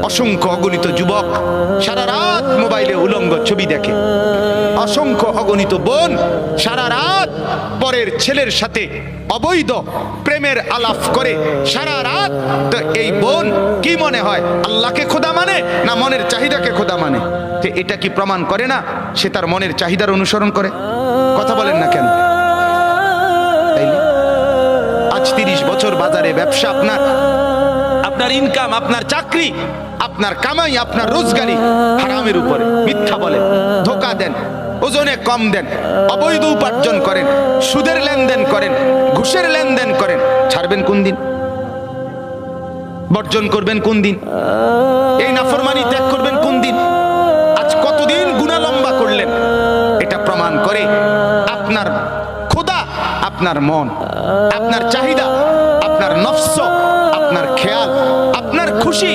অসংখ্য অগণিত যুবক সারা রাত মোবাইলে উলঙ্গ ছবি দেখে, অসংখ্য অগণিত বোন সারা রাত পরের ছেলের সাথে অবৈধ প্রেমের আলাপ করে সারা রাত। তো এই বোন কি মনে হয় আল্লাহকে খোদা মানে না মনের চাহিদাকে খোদা মানে? তো এটা কি প্রমাণ করে না সে তার মনের চাহিদার অনুসরণ করে? কথা বলেন না কেন? আজ 30 বছর বাজারে ব্যবসা, আপনার ইনকাম, আপনার চাকরি, আপনার কামাই, আপনার রোজগারি হারামের উপরে। মিথ্যা বলেন, ধোঁকা দেন, ওজনে কম দেন, অবৈধ উপার্জন করেন, সুদের লেনদেন করেন, ঘুষের লেনদেন করেন। ছাড়বেন কোন দিন? বর্জন করবেন কোন দিন? এই নাফরমানি ত্যাগ করবেন কোন দিন? আজ কতদিন গুনাহ লম্বা করলেন? এটা প্রমাণ করে আপনার খোদা আপনার মন, আপনার চাহিদা, আপনার নফস, আপনার খেয়াল, আপনার খুশি